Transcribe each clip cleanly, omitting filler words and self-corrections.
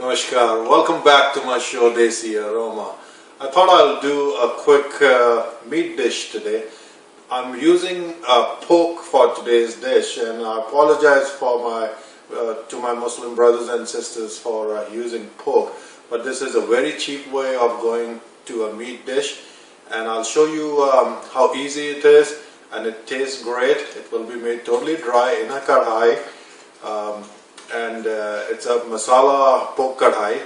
Namaskar, welcome back to my show Desi Aroma. I thought I'll do a quick meat dish today. I'm using pork for today's dish, and I apologize for to my Muslim brothers and sisters for using pork, but this is a very cheap way of going to a meat dish, and I'll show you how easy it is, and it tastes great. It will be made totally dry in a Khadai. And it's a masala pork kadhai.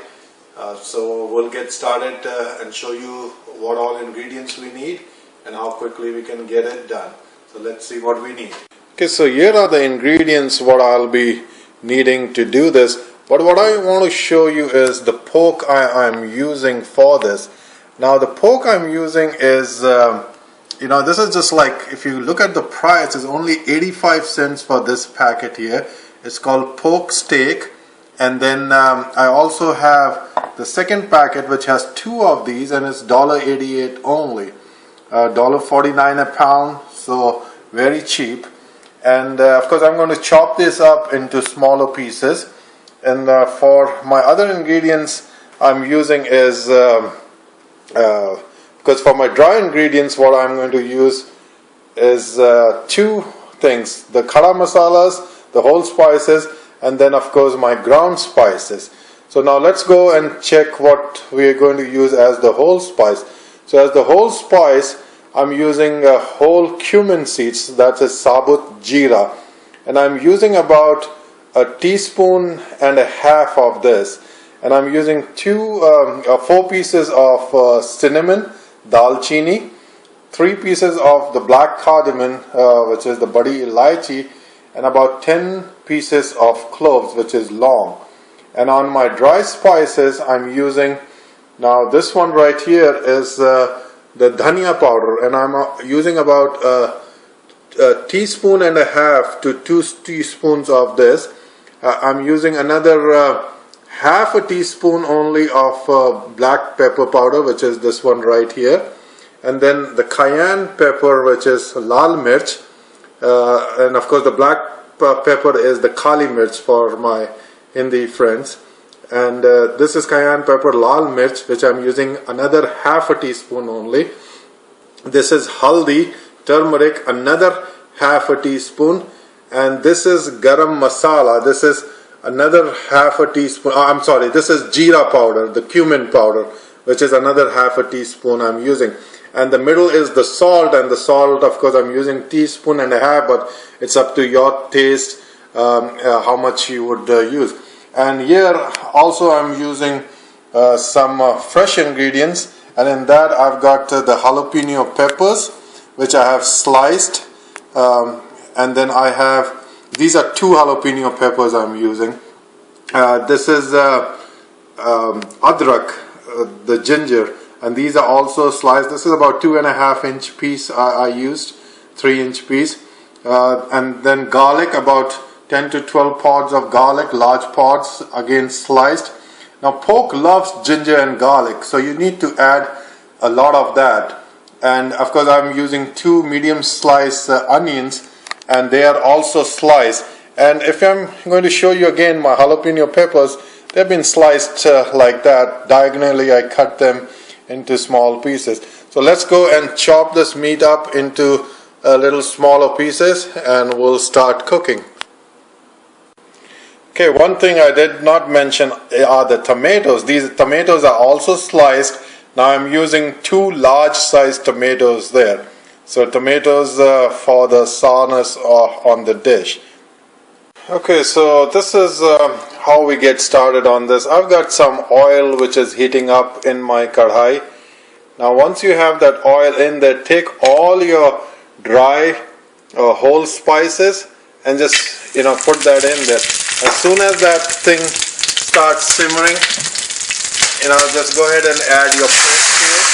So we'll get started and show you what all ingredients we need and how quickly we can get it done. So let's see what we need. Okay, so here are the ingredients what I'll be needing to do this. But what I want to show you is the pork I'm using for this. Now the pork I'm using is, this is just like, if you look at the price, it's only 85 cents for this packet here. It's called pork steak, and then I also have the second packet which has two of these, and it's $1.88 only, $1.49 a pound, so very cheap. And of course I'm going to chop this up into smaller pieces. And for my other ingredients I'm using is, because for my dry ingredients what I'm going to use is two things: the khada masalas, the whole spices, and then of course my ground spices. So now let's go and check what we are going to use as the whole spice. So as the whole spice, I'm using whole cumin seeds, that's a sabut jeera, and I'm using about a teaspoon and a half of this, and I'm using 4 pieces of cinnamon, dalchini, 3 pieces of the black cardamom, which is the badi elaichi, and about 10 pieces of cloves, which is long. And on my dry spices I'm using, now this one right here is the dhania powder, and I'm using about a teaspoon and a half to 2 teaspoons of this. I'm using another half a teaspoon only of black pepper powder, which is this one right here, and then the cayenne pepper, which is lal mirch. And of course the black pepper is the kali mirch for my Hindi friends, and this is cayenne pepper lal mirch, which I'm using another half a teaspoon only. This is haldi, turmeric, another half a teaspoon, and this is garam masala, this is another half a teaspoon. This is jeera powder, the cumin powder, which is another half a teaspoon I'm using. And the middle is the salt, and the salt, of course, I'm using teaspoon and a half, but it's up to your taste how much you would use. And here also I'm using some fresh ingredients, and in that I've got the jalapeno peppers, which I have sliced, and then I have, these are 2 jalapeno peppers I'm using. This is adrak, the ginger, and these are also sliced. This is about 2.5 inch piece I used, 3 inch piece, and then garlic, about 10 to 12 pods of garlic, large pods, again sliced. Now pork loves ginger and garlic, so you need to add a lot of that. And of course I'm using 2 medium sliced onions, and they are also sliced. And if I'm going to show you again my jalapeno peppers, they've been sliced like that. Diagonally I cut them into small pieces. So let's go and chop this meat up into little smaller pieces, and we'll start cooking. Okay, one thing I did not mention are the tomatoes. These tomatoes are also sliced. Now I'm using 2 large sized tomatoes there. So tomatoes for the sourness on the dish. Okay, so this is how we get started on this. I've got some oil which is heating up in my kadhai. Now once you have that oil in there, take all your dry whole spices and just put that in there. As soon as that thing starts simmering, just go ahead and add your pork to it.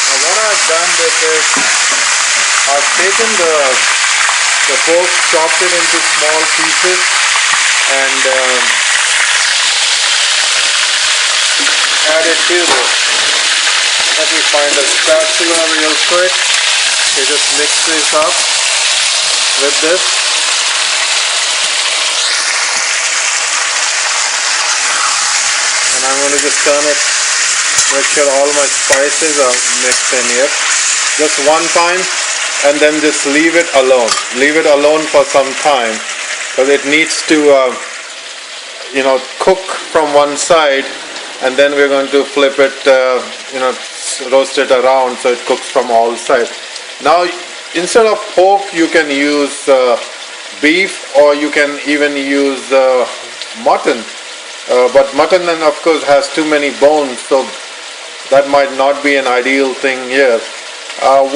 Now what I've done this is, I've taken the pork, chopped it into small pieces, and add it to this. Let me find a spatula real quick. Okay, just mix this up with this. I'm going to just turn it, make sure all my spices are mixed in here. Just one time, and then just leave it alone. Leave it alone for some time, because it needs to cook from one side, and then we're going to flip it, roast it around so it cooks from all sides. Now, instead of pork, you can use beef, or you can even use mutton. But mutton, then of course, has too many bones, so that might not be an ideal thing here.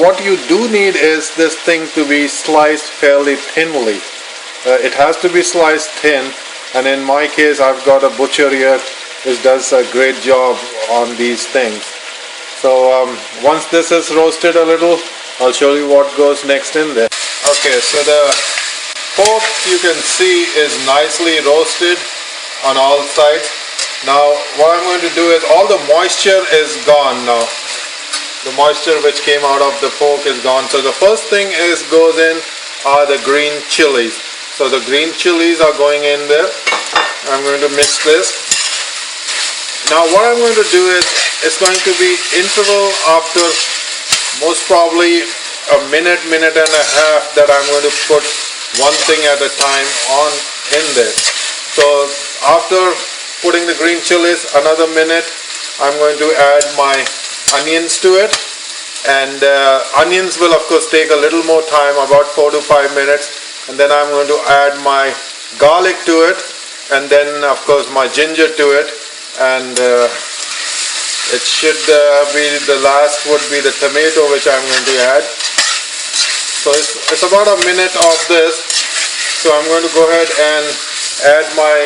What you do need is this thing to be sliced fairly thinly. It has to be sliced thin, and in my case I've got a butcher here which does a great job on these things. So once this is roasted a little, I'll show you what goes next in there. Okay, so the pork, you can see, is nicely roasted on all sides. Now what I'm going to do is, all the moisture is gone now. The moisture which came out of the pork is gone. So the first thing goes in are the green chilies. So the green chilies are going in there. I'm going to mix this. Now what I'm going to do is, it's going to be interval after most probably a minute and a half, that I'm going to put one thing at a time on in there. So after putting the green chilies, another minute, I'm going to add my onions to it, and onions will of course take a little more time, about 4 to 5 minutes, and then I'm going to add my garlic to it, and then of course my ginger to it, and it should be, the last would be the tomato which I'm going to add. So it's about a minute of this. So I'm going to go ahead and add my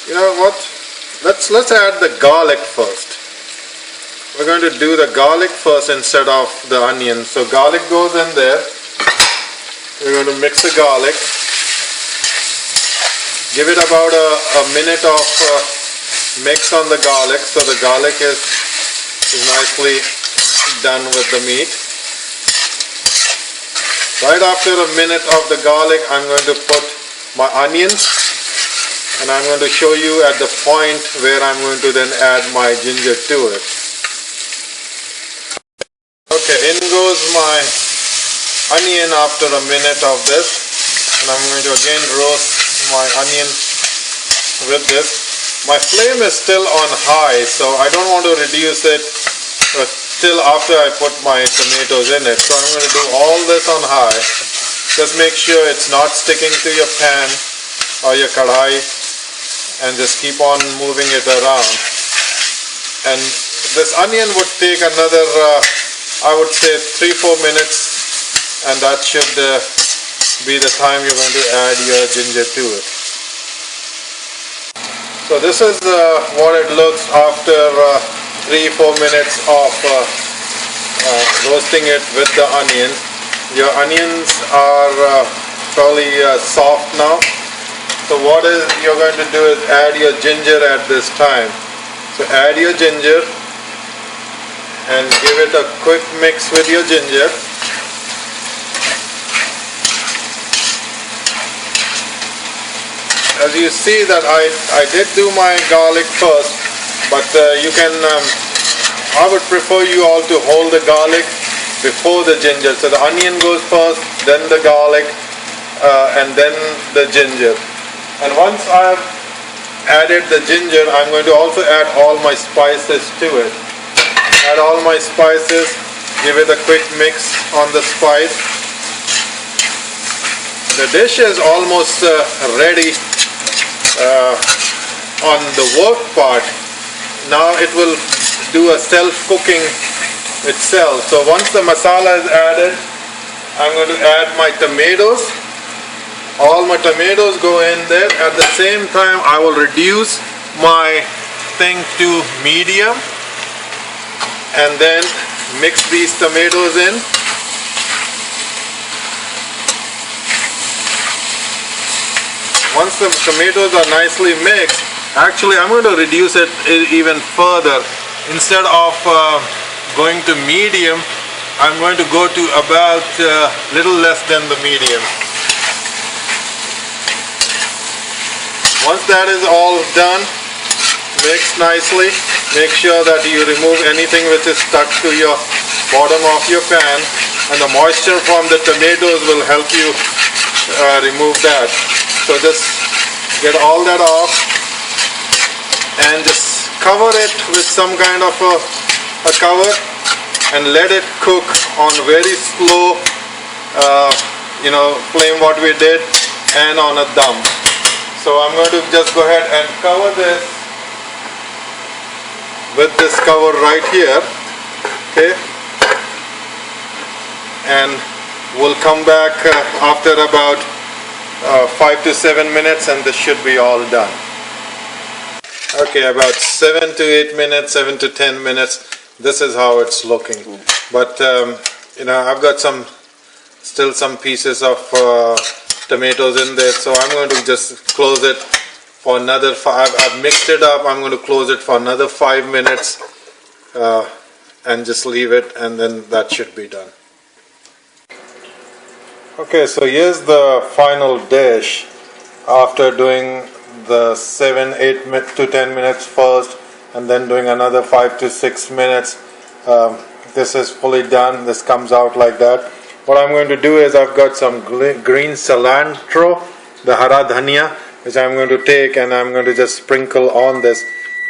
you know what? Let's add the garlic first. We're going to do the garlic first instead of the onion. So garlic goes in there. We're going to mix the garlic. Give it about a minute of mix on the garlic, so the garlic is nicely done with the meat. Right after a minute of the garlic, I'm going to put my onions. And I'm going to show you at the point where I'm going to then add my ginger to it. Okay, in goes my onion after a minute of this. And I'm going to again roast my onion with this. My flame is still on high, so I don't want to reduce it till after I put my tomatoes in it. So I'm going to do all this on high. Just make sure it's not sticking to your pan or your Khadai, and just keep on moving it around. And this onion would take another I would say 3-4 minutes, and that should be the time you're going to add your ginger to it. So this is what it looks after 3-4 minutes of roasting it with the onion. Your onions are fairly soft now. So what you're going to do is add your ginger at this time. So add your ginger and give it a quick mix with your ginger. As you see that I did do my garlic first, but you can, I would prefer you all to hold the garlic before the ginger. So the onion goes first, then the garlic, and then the ginger. And once I've added the ginger, I'm going to also add all my spices to it. Add all my spices, give it a quick mix on the spice. The dish is almost ready on the work part. Now it will do a self-cooking itself. So once the masala is added, I'm going to add my tomatoes. All my tomatoes go in there. At the same time, I will reduce my thing to medium and then mix these tomatoes in. Once the tomatoes are nicely mixed, actually I'm going to reduce it even further. Instead of going to medium, I'm going to go to about little less than the medium. Once that is all done, mix nicely. Make sure that you remove anything which is stuck to your bottom of your pan, and the moisture from the tomatoes will help you remove that. So just get all that off and just cover it with some kind of a cover and let it cook on very slow flame what we did, and on a dum. So I'm going to just go ahead and cover this with this cover right here, okay, and we'll come back after about 5 to 7 minutes, and this should be all done. Okay, about 7 to 8 minutes, 7 to 10 minutes, this is how it's looking. But I've got still some pieces of tomatoes in there, so I'm going to just close it for another 5. I've mixed it up. I'm going to close it for another 5 minutes and just leave it, and then that should be done. Okay, so here's the final dish after doing the 7, 8 to 10 minutes first, and then doing another 5 to 6 minutes. This is fully done. This comes out like that. What I'm going to do is I've got some green cilantro, the hara dhania, which I'm going to take and I'm going to just sprinkle on this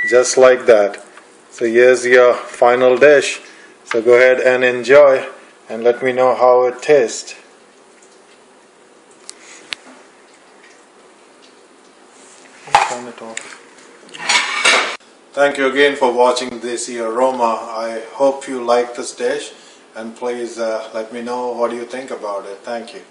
just like that. So here's your final dish. So go ahead and enjoy and let me know how it tastes. Turn it off. Thank you again for watching Desi Aroma. I hope you like this dish, and please let me know what you think about it. Thank you.